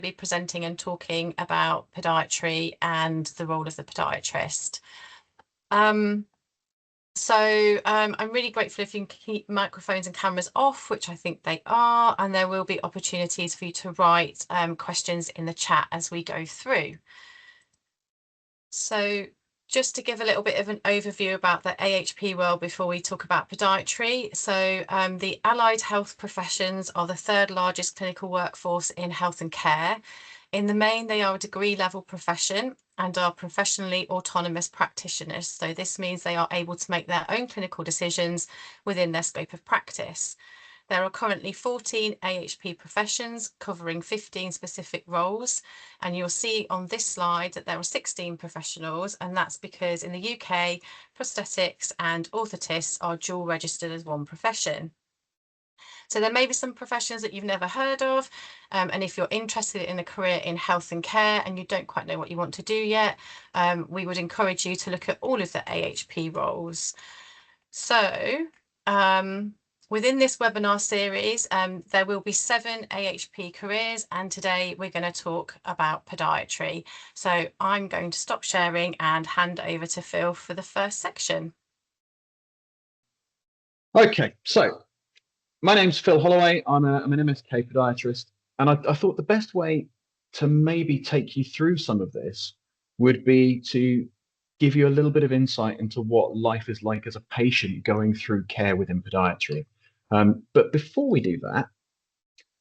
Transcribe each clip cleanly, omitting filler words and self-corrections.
be presenting and talking about podiatry and the role of the podiatrist. I'm really grateful if you can keep microphones and cameras off, which I think they are, and there will be opportunities for you to write questions in the chat as we go through. So just to give a little bit of an overview about the AHP world before we talk about podiatry. So the allied health professions are the third largest clinical workforce in health and care. In the main, they are a degree level profession and are professionally autonomous practitioners. So this means they are able to make their own clinical decisions within their scope of practice. There are currently 14 AHP professions covering 15 specific roles, and you'll see on this slide that there are 16 professionals, and that's because in the UK, prosthetics and orthotists are dual registered as one profession. So there may be some professions that you've never heard of, and if you're interested in a career in health and care and you don't quite know what you want to do yet, we would encourage you to look at all of the AHP roles. So within this webinar series, there will be 7 AHP careers, and today we're going to talk about podiatry. So I'm going to stop sharing and hand over to Phil for the first section. Okay, so my name's Phil Holloway. I'm an MSK podiatrist, and I thought the best way to maybe take you through some of this would be to give you a little bit of insight into what life is like as a patient going through care within podiatry. But before we do that,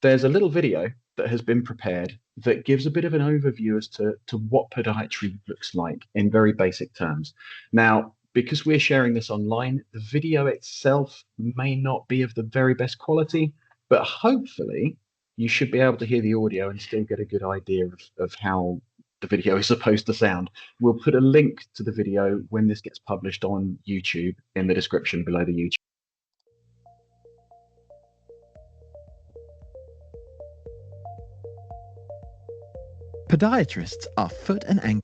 there's a little video that has been prepared that gives a bit of an overview as to what podiatry looks like in very basic terms. Now, because we're sharing this online, the video itself may not be of the very best quality, but hopefully you should be able to hear the audio and still get a good idea of how the video is supposed to sound. We'll put a link to the video when this gets published on YouTube in the description below the YouTube. Podiatrists are foot and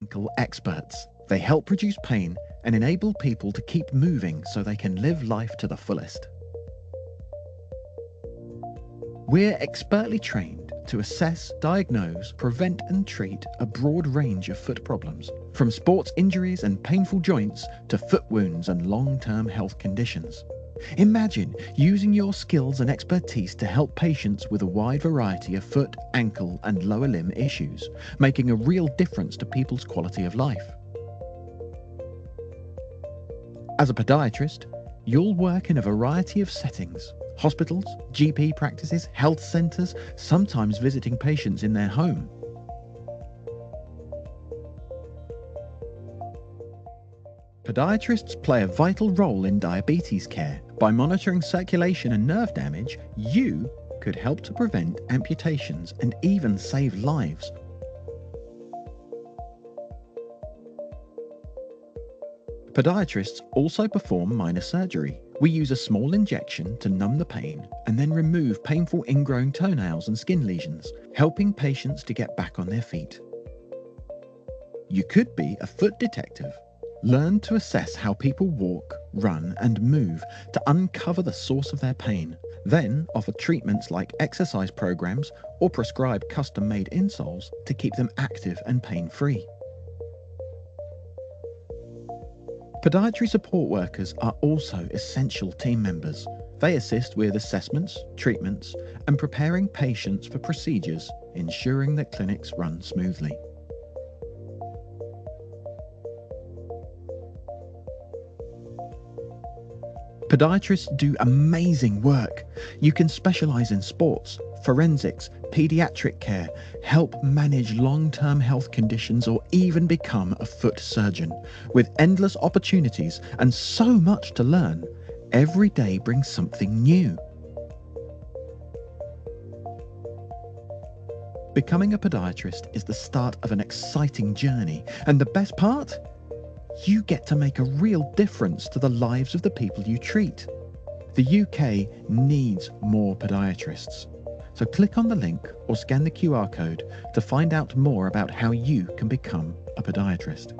ankle experts. They help reduce pain and enable people to keep moving so they can live life to the fullest. We're expertly trained to assess, diagnose, prevent and treat a broad range of foot problems, from sports injuries and painful joints to foot wounds and long-term health conditions. Imagine using your skills and expertise to help patients with a wide variety of foot, ankle and lower limb issues, making a real difference to people's quality of life. As a podiatrist, you'll work in a variety of settings: hospitals, GP practices, health centres, sometimes visiting patients in their home. Podiatrists play a vital role in diabetes care. By monitoring circulation and nerve damage, you could help to prevent amputations and even save lives. Podiatrists also perform minor surgery. We use a small injection to numb the pain and then remove painful ingrown toenails and skin lesions, helping patients to get back on their feet. You could be a foot detective. Learn to assess how people walk, run and move to uncover the source of their pain. Then offer treatments like exercise programs or prescribe custom-made insoles to keep them active and pain-free. Podiatry support workers are also essential team members. They assist with assessments, treatments and preparing patients for procedures, ensuring that clinics run smoothly. Podiatrists do amazing work. You can specialize in sports, forensics, pediatric care, help manage long-term health conditions, or even become a foot surgeon. With endless opportunities and so much to learn, every day brings something new. Becoming a podiatrist is the start of an exciting journey, and the best part? You get to make a real difference to the lives of the people you treat. The UK needs more podiatrists. So click on the link or scan the QR code to find out more about how you can become a podiatrist.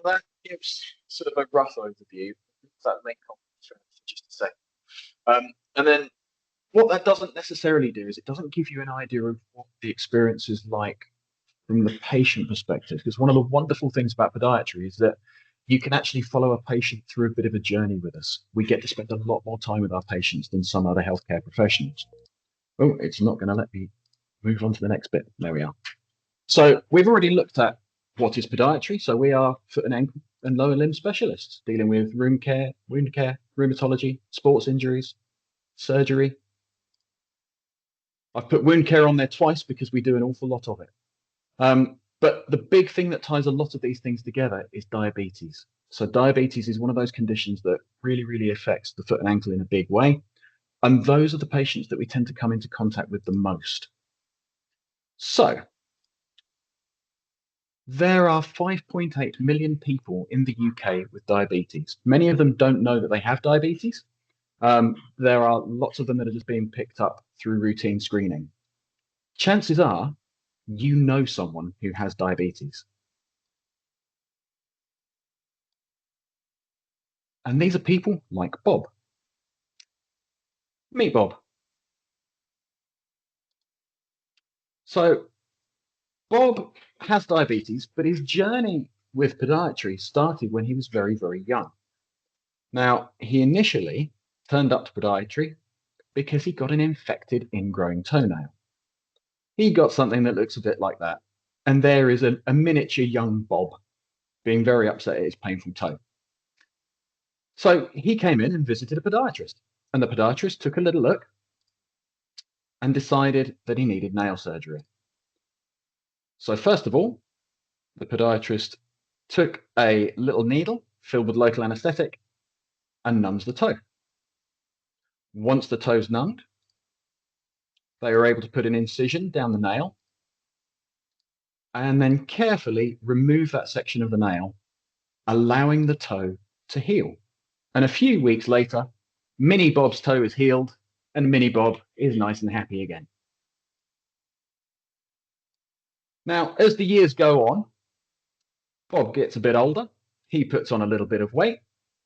That gives sort of a rough overview. That link on just a second. And then what that doesn't necessarily do is it doesn't give you an idea of what the experience is like from the patient perspective. Because one of the wonderful things about podiatry is that you can actually follow a patient through a bit of a journey with us. We get to spend a lot more time with our patients than some other healthcare professionals. Oh, it's not going to let me move on to the next bit. There we are. So we've already looked at what is podiatry. So we are foot and ankle and lower limb specialists dealing with wound care, rheumatology, sports injuries, surgery. I've put wound care on there twice because we do an awful lot of it. But the big thing that ties a lot of these things together is diabetes. So diabetes is one of those conditions that really, really affects the foot and ankle in a big way. And those are the patients that we tend to come into contact with the most. So there are 5.8 million people in the UK with diabetes. Many of them don't know that they have diabetes. There are lots of them that are just being picked up through routine screening. Chances are you know someone who has diabetes. And these are people like Bob. Meet Bob. So Bob has diabetes, but his journey with podiatry started when he was very, very young. Now, he initially turned up to podiatry because he got an infected ingrowing toenail. He got something that looks a bit like that. And there is a miniature young Bob being very upset at his painful toe. So he came in and visited a podiatrist, and the podiatrist took a little look and decided that he needed nail surgery. So first of all, the podiatrist took a little needle filled with local anesthetic and numbs the toe. Once the toe's numbed, they were able to put an incision down the nail and then carefully remove that section of the nail, allowing the toe to heal. And a few weeks later, Mini Bob's toe is healed and Mini Bob is nice and happy again. Now, as the years go on, Bob gets a bit older. He puts on a little bit of weight.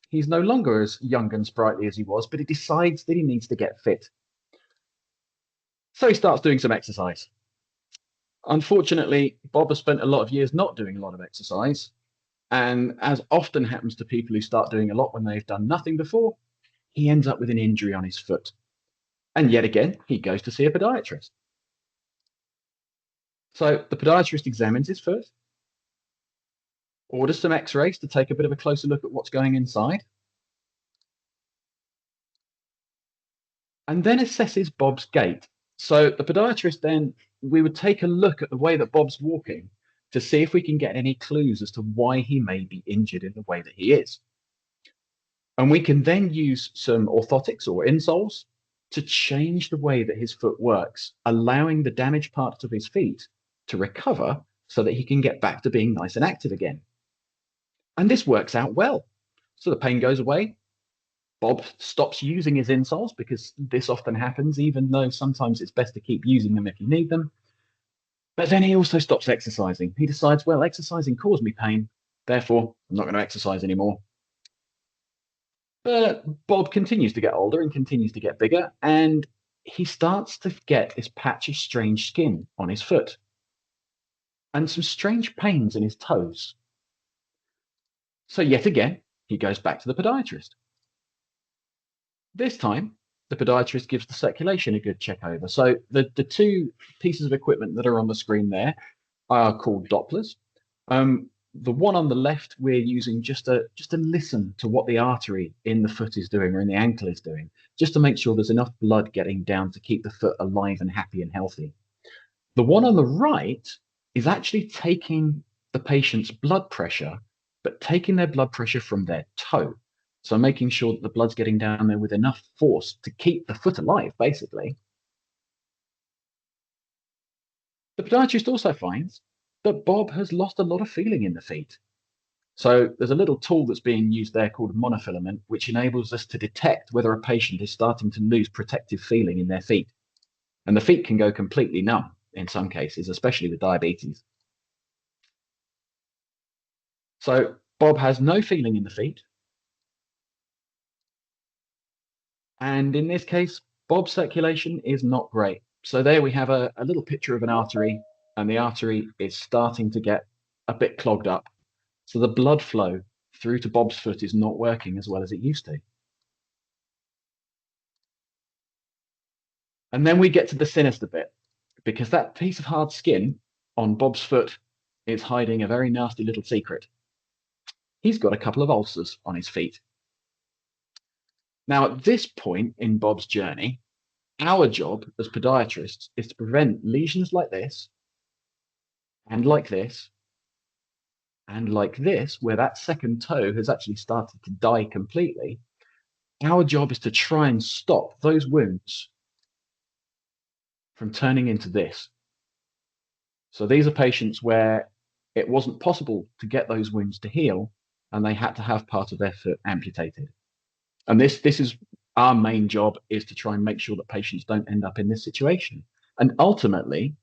He's no longer as young and sprightly as he was, but he decides that he needs to get fit. So he starts doing some exercise. Unfortunately, Bob has spent a lot of years not doing a lot of exercise. And as often happens to people who start doing a lot when they've done nothing before, he ends up with an injury on his foot. And yet again, he goes to see a podiatrist. So the podiatrist examines his foot, orders some x-rays to take a bit of a closer look at what's going inside, and then assesses Bob's gait. So the podiatrist then, we would take a look at the way that Bob's walking to see if we can get any clues as to why he may be injured in the way that he is. And we can then use some orthotics or insoles to change the way that his foot works, allowing the damaged parts of his feet to recover so that he can get back to being nice and active again. And this works out well. So the pain goes away. Bob stops using his insoles because this often happens, even though sometimes it's best to keep using them if you need them. But then he also stops exercising. He decides, well, exercising caused me pain, therefore I'm not going to exercise anymore. But Bob continues to get older and continues to get bigger, and he starts to get this patch of strange skin on his foot and some strange pains in his toes. So yet again, he goes back to the podiatrist. This time, the podiatrist gives the circulation a good check over. So the two pieces of equipment that are on the screen there are called Dopplers. The one on the left, we're using just to listen to what the artery in the foot is doing or in the ankle is doing, just to make sure there's enough blood getting down to keep the foot alive and happy and healthy. The one on the right is actually taking the patient's blood pressure, but taking their blood pressure from their toe. So making sure that the blood's getting down there with enough force to keep the foot alive, basically. The podiatrist also finds that Bob has lost a lot of feeling in the feet. So there's a little tool that's being used there called monofilament, which enables us to detect whether a patient is starting to lose protective feeling in their feet. And the feet can go completely numb in some cases, especially with diabetes. So Bob has no feeling in the feet. And in this case, Bob's circulation is not great. So there we have a little picture of an artery, and the artery is starting to get a bit clogged up. So the blood flow through to Bob's foot is not working as well as it used to. And then we get to the sinister bit, because that piece of hard skin on Bob's foot is hiding a very nasty little secret. He's got a couple of ulcers on his feet. Now, at this point in Bob's journey, our job as podiatrists is to prevent lesions like this, and like this, and like this, where that second toe has actually started to die completely. Our job is to try and stop those wounds from turning into this. So these are patients where it wasn't possible to get those wounds to heal, and they had to have part of their foot amputated. And this is our main job, is to try and make sure that patients don't end up in this situation. And ultimately,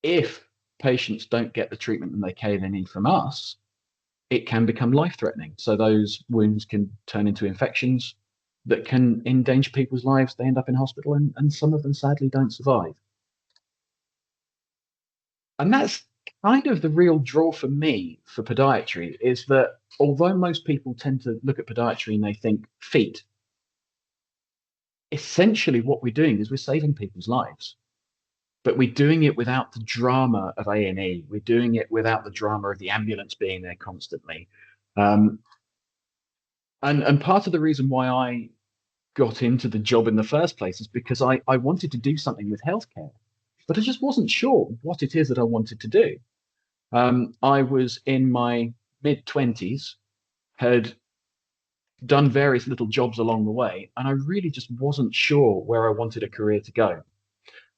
if patients don't get the treatment and the care they need from us, it can become life-threatening. So those wounds can turn into infections that can endanger people's lives. They end up in hospital, and some of them sadly don't survive. And that's kind of the real draw for me for podiatry, is that although most people tend to look at podiatry and they think feet, essentially what we're doing is we're saving people's lives. But we're doing it without the drama of A&E. We're doing it without the drama of the ambulance being there constantly. And part of the reason why I got into the job in the first place is because I wanted to do something with healthcare, but I just wasn't sure what it is that I wanted to do. I was in my mid-20s, had done various little jobs along the way, and I really just wasn't sure where I wanted a career to go.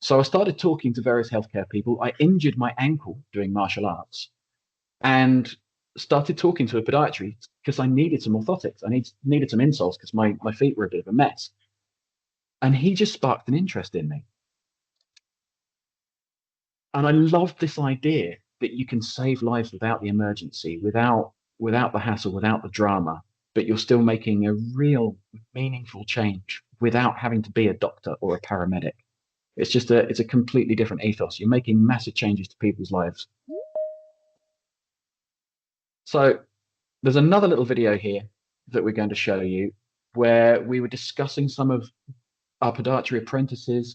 So I started talking to various healthcare people. I injured my ankle doing martial arts and started talking to a podiatry because I needed some orthotics. I needed some insoles because my feet were a bit of a mess. And he just sparked an interest in me. And I loved this idea that you can save lives without the emergency, without the hassle, without the drama, but you're still making a real meaningful change without having to be a doctor or a paramedic. It's a completely different ethos. You're making massive changes to people's lives. So there's another little video here that we're going to show you where we were discussing some of our podiatry apprentices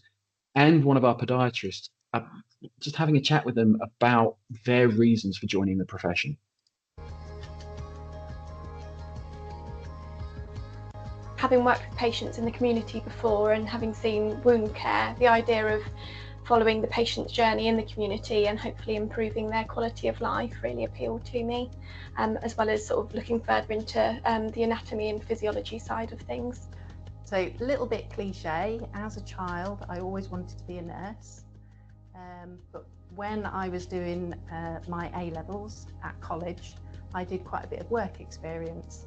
and one of our podiatrists, just having a chat with them about their reasons for joining the profession. Having worked with patients in the community before and having seen wound care, the idea of following the patient's journey in the community and hopefully improving their quality of life really appealed to me, as well as sort of looking further into the anatomy and physiology side of things. So a little bit cliche, as a child I always wanted to be a nurse, but when I was doing my A-levels at college, I did quite a bit of work experience.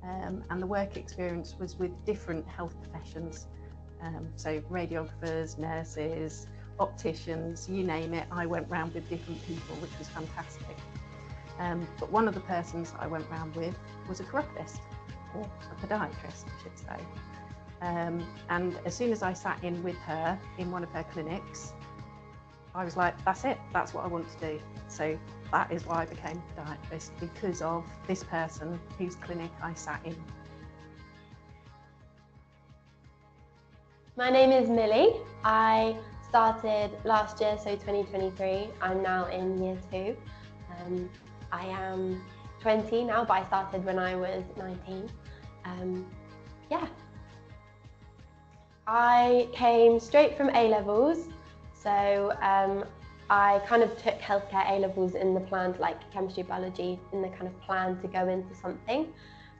And the work experience was with different health professions, so radiographers, nurses, opticians, you name it. I went round with different people, which was fantastic. But one of the persons I went round with was a chiropodist, or a podiatrist, I should say. And as soon as I sat in with her in one of her clinics, I was like, that's it, that's what I want to do. So that is why I became a podiatrist, because of this person whose clinic I sat in. My name is Millie. I started last year, so 2023. I'm now in year 2. I am 20 now, but I started when I was 19. Yeah. I came straight from A-levels, so I kind of took healthcare A-levels in the plan, like chemistry, biology, in the kind of plan to go into something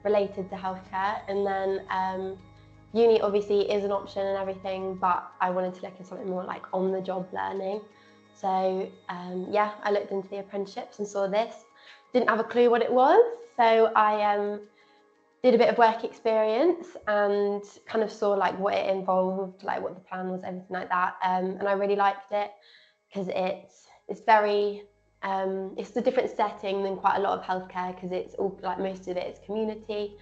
related to healthcare. And then uni obviously is an option and everything, but I wanted to look at something more like on-the-job learning. So yeah, I looked into the apprenticeships and saw this. Didn't have a clue what it was, so I did a bit of work experience and kind of saw like what it involved, like what the plan was, everything like that. And I really liked it because it's very, it's a different setting than quite a lot of healthcare, because it's all like most of it is community.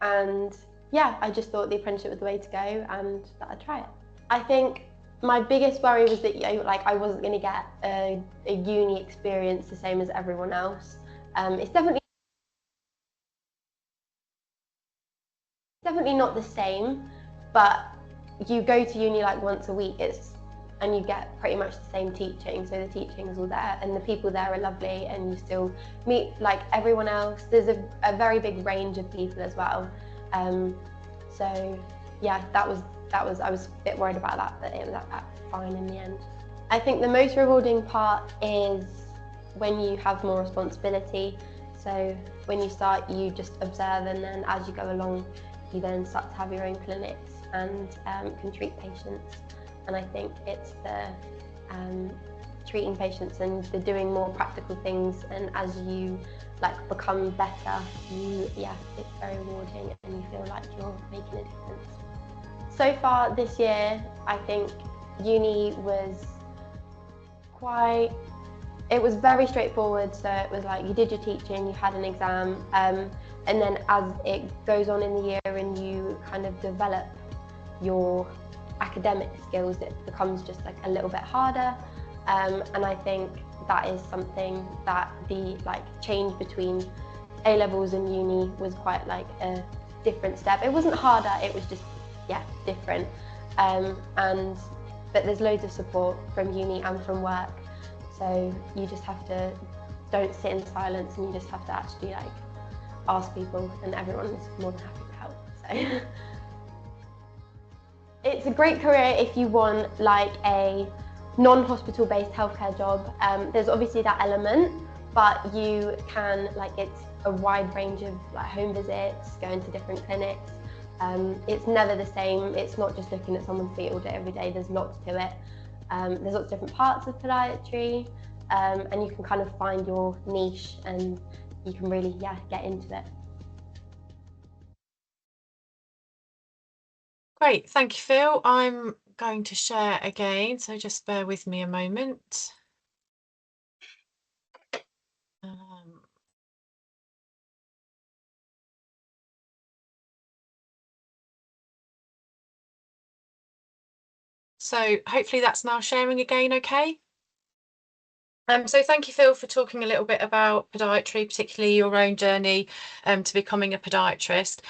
And yeah, I just thought the apprenticeship was the way to go and that I'd try it. I think my biggest worry was that I wasn't going to get a uni experience the same as everyone else. It's definitely not the same, but you go to uni like once a week and you get pretty much the same teaching, so the teaching is all there and the people there are lovely and you still meet like everyone else. There's a very big range of people as well. So yeah, I was a bit worried about that, but it was fine in the end. I think the most rewarding part is when you have more responsibility. So when you start, you just observe, and then as you go along, you then start to have your own clinics and can treat patients. And I think it's the treating patients and the doing more practical things, and as you become better, it's very rewarding and you feel like you're making a difference. So far this year, I think uni was it was very straightforward. So it was like you did your teaching, you had an exam, and then as it goes on in the year and you kind of develop your academic skills, it becomes just like a little bit harder. And I think that is something that the change between A-levels and uni was quite a different step. It wasn't harder, it was just different. But there's loads of support from uni and from work, so you just have to don't sit in silence, and you just have to actually ask people, and everyone's more than happy to help. So it's a great career if you want a non-hospital based healthcare job. There's obviously that element, but you can it's a wide range of home visits, going to different clinics. It's never the same. It's not just looking at someone's feet all day every day. There's lots to it. There's lots of different parts of podiatry, and you can kind of find your niche, and you can really get into it. Great, thank you, Phil. I'm going to share again, so just bear with me a moment. So hopefully that's now sharing again, okay? So thank you, Phil, for talking a little bit about podiatry, particularly your own journey to becoming a podiatrist.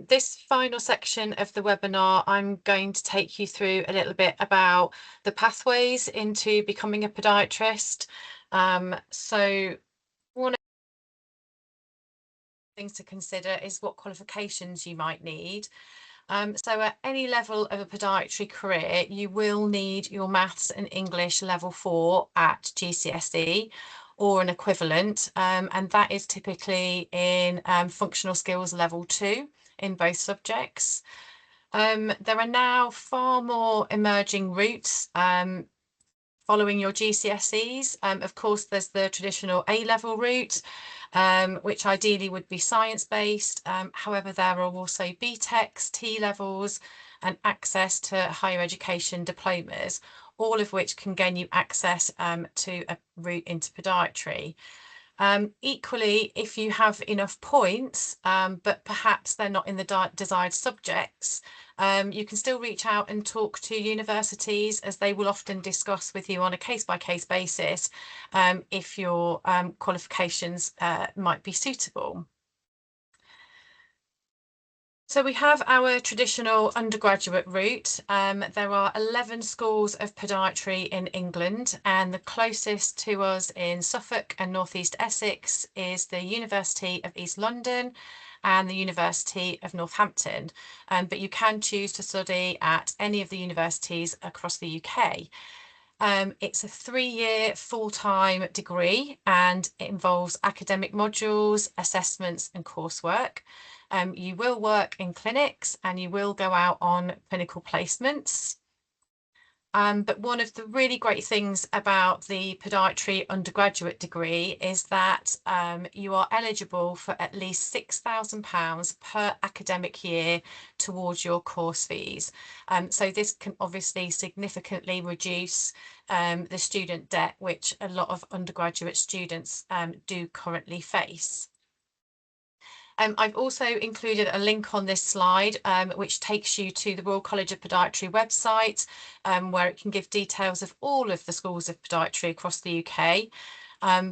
This final section of the webinar, I'm going to take you through a little bit about the pathways into becoming a podiatrist. So one of the things to consider is what qualifications you might need. So at any level of a podiatry career, you will need your maths and English level 4 at GCSE or an equivalent, and that is typically in functional skills level 2 in both subjects. There are now far more emerging routes following your GCSEs. Of course, there's the traditional A-level route, which ideally would be science-based. However, there are also BTECs, T-levels, and access to higher education diplomas, all of which can gain you access to a route into podiatry. Equally, if you have enough points, but perhaps they're not in the desired subjects, you can still reach out and talk to universities, as they will often discuss with you on a case-by-case basis if your qualifications might be suitable. So we have our traditional undergraduate route. There are 11 schools of podiatry in England, and the closest to us in Suffolk and North East Essex is the University of East London and the University of Northampton. But you can choose to study at any of the universities across the UK. It's a 3-year full-time degree, and it involves academic modules, assessments and coursework. You will work in clinics and you will go out on clinical placements. But one of the really great things about the podiatry undergraduate degree is that you are eligible for at least £6,000 per academic year towards your course fees. So this can obviously significantly reduce the student debt, which a lot of undergraduate students do currently face. I've also included a link on this slide, which takes you to the Royal College of Podiatry website, where it can give details of all of the schools of podiatry across the UK.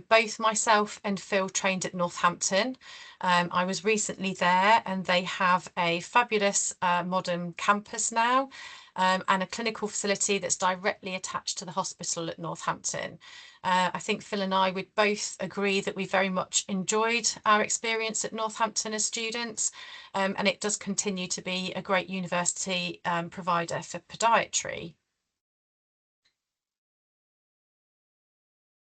Both myself and Phil trained at Northampton. I was recently there, and they have a fabulous modern campus now, and a clinical facility that's directly attached to the hospital at Northampton. I think Phil and I would both agree that we very much enjoyed our experience at Northampton as students, and it does continue to be a great university provider for podiatry.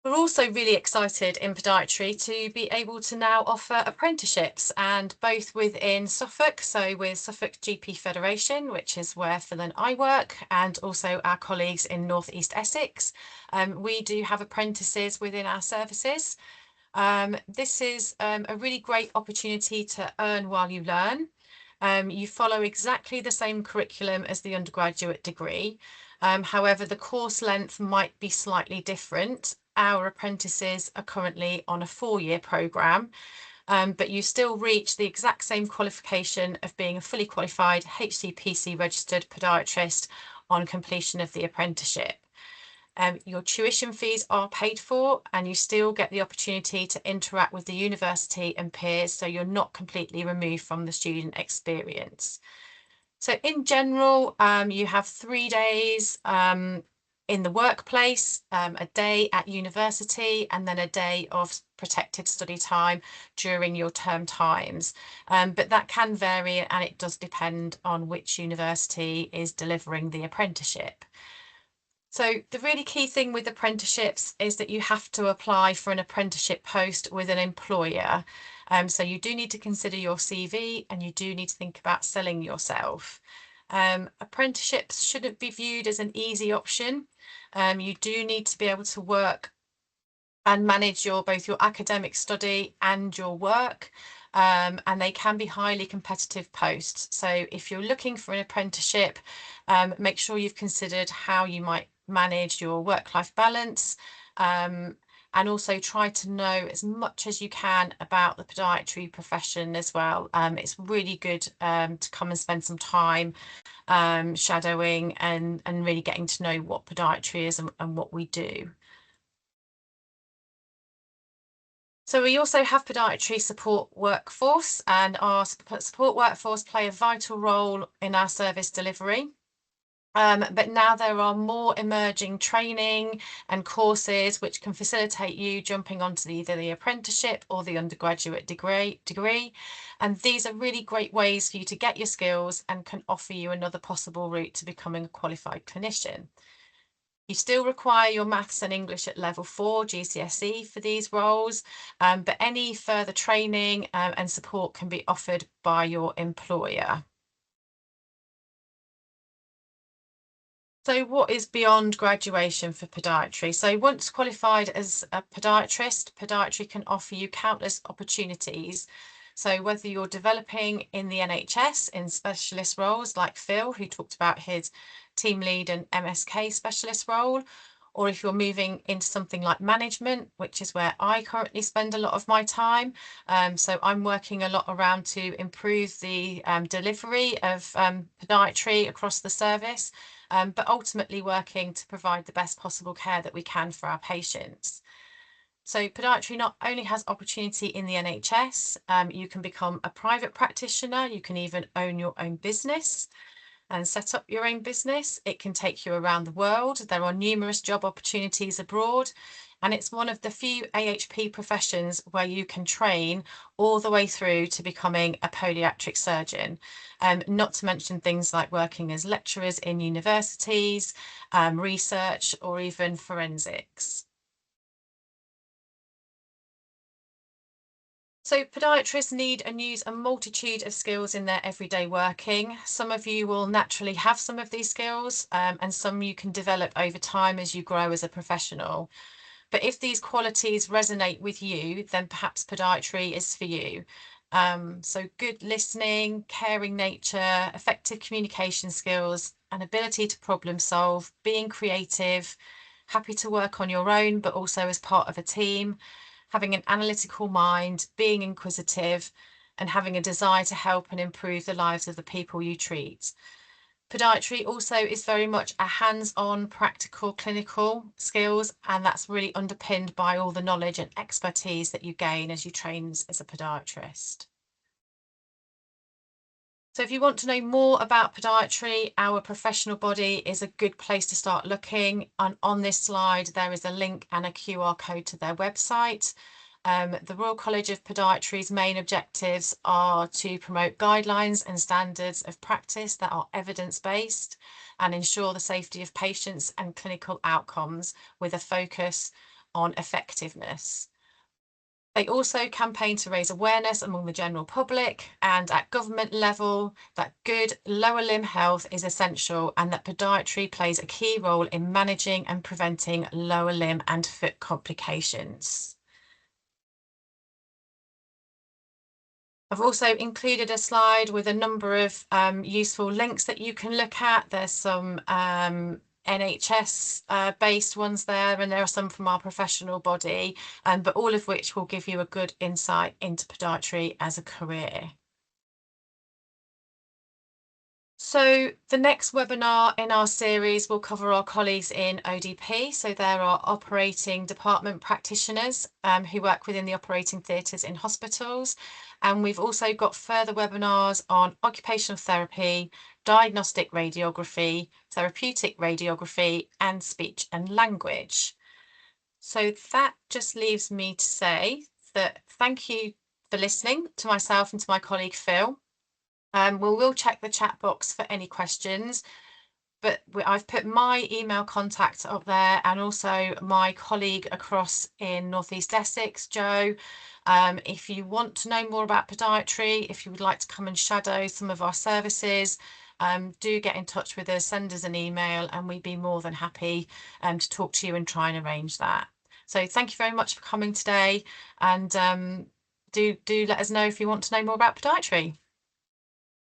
We're also really excited in podiatry to be able to now offer apprenticeships, and both within Suffolk, so with Suffolk GP Federation, which is where Phil and I work, and also our colleagues in North East Essex. We do have apprentices within our services. This is a really great opportunity to earn while you learn. You follow exactly the same curriculum as the undergraduate degree. However, the course length might be slightly different. Our apprentices are currently on a 4-year programme, but you still reach the exact same qualification of being a fully qualified HCPC registered podiatrist on completion of the apprenticeship. Your tuition fees are paid for, and you still get the opportunity to interact with the university and peers, so you're not completely removed from the student experience. So in general, you have 3 days in the workplace, a day at university, and then a day of protected study time during your term times. But that can vary, and it does depend on which university is delivering the apprenticeship. So the really key thing with apprenticeships is that you have to apply for an apprenticeship post with an employer. So you do need to consider your CV, and you do need to think about selling yourself. Apprenticeships shouldn't be viewed as an easy option. You do need to be able to work and manage both your academic study and your work, and they can be highly competitive posts. So if you're looking for an apprenticeship, make sure you've considered how you might manage your work-life balance, and also try to know as much as you can about the podiatry profession as well. It's really good to come and spend some time shadowing and really getting to know what podiatry is and what we do. So we also have podiatry support workforce, and our support workforce play a vital role in our service delivery. But now there are more emerging training and courses which can facilitate you jumping onto either the apprenticeship or the undergraduate degree. And these are really great ways for you to get your skills and can offer you another possible route to becoming a qualified clinician. You still require your maths and English at level 4 GCSE for these roles, but any further training and support can be offered by your employer. So what is beyond graduation for podiatry? So once qualified as a podiatrist, podiatry can offer you countless opportunities. So whether you're developing in the NHS in specialist roles like Phil, who talked about his team lead and MSK specialist role, or if you're moving into something like management, which is where I currently spend a lot of my time. So I'm working a lot around to improve the delivery of podiatry across the service, but ultimately working to provide the best possible care that we can for our patients. So podiatry not only has opportunity in the NHS, you can become a private practitioner, you can even own your own business and set up your own business. It can take you around the world. There are numerous job opportunities abroad, and it's one of the few AHP professions where you can train all the way through to becoming a podiatric surgeon. Not to mention things like working as lecturers in universities, research, or even forensics. So podiatrists need and use a multitude of skills in their everyday working. Some of you will naturally have some of these skills, and some you can develop over time as you grow as a professional. But if these qualities resonate with you, then perhaps podiatry is for you. So good listening, caring nature, effective communication skills, an ability to problem solve, being creative, happy to work on your own, but also as part of a team, having an analytical mind, being inquisitive, and having a desire to help and improve the lives of the people you treat. Podiatry also is very much a hands-on, practical, clinical skills, and that's really underpinned by all the knowledge and expertise that you gain as you train as a podiatrist. So if you want to know more about podiatry, our professional body is a good place to start looking. And on this slide, there is a link and a QR code to their website. The Royal College of Podiatry's main objectives are to promote guidelines and standards of practice that are evidence-based and ensure the safety of patients and clinical outcomes with a focus on effectiveness. They also campaign to raise awareness among the general public and at government level that good lower limb health is essential and that podiatry plays a key role in managing and preventing lower limb and foot complications. I've also included a slide with a number of useful links that you can look at. There's some NHS based ones there, and there are some from our professional body, but all of which will give you a good insight into podiatry as a career. So the next webinar in our series will cover our colleagues in ODP. So there are operating department practitioners who work within the operating theatres in hospitals. And we've also got further webinars on occupational therapy, diagnostic radiography, therapeutic radiography, and speech and language. So that just leaves me to say that thank you for listening to myself and to my colleague Phil. We'll check the chat box for any questions, but I've put my email contact up there and also my colleague across in North East Essex, Joe. If you want to know more about podiatry, if you would like to come and shadow some of our services, do get in touch with us, send us an email, and we'd be more than happy to talk to you and try and arrange that. So thank you very much for coming today, and do let us know if you want to know more about podiatry.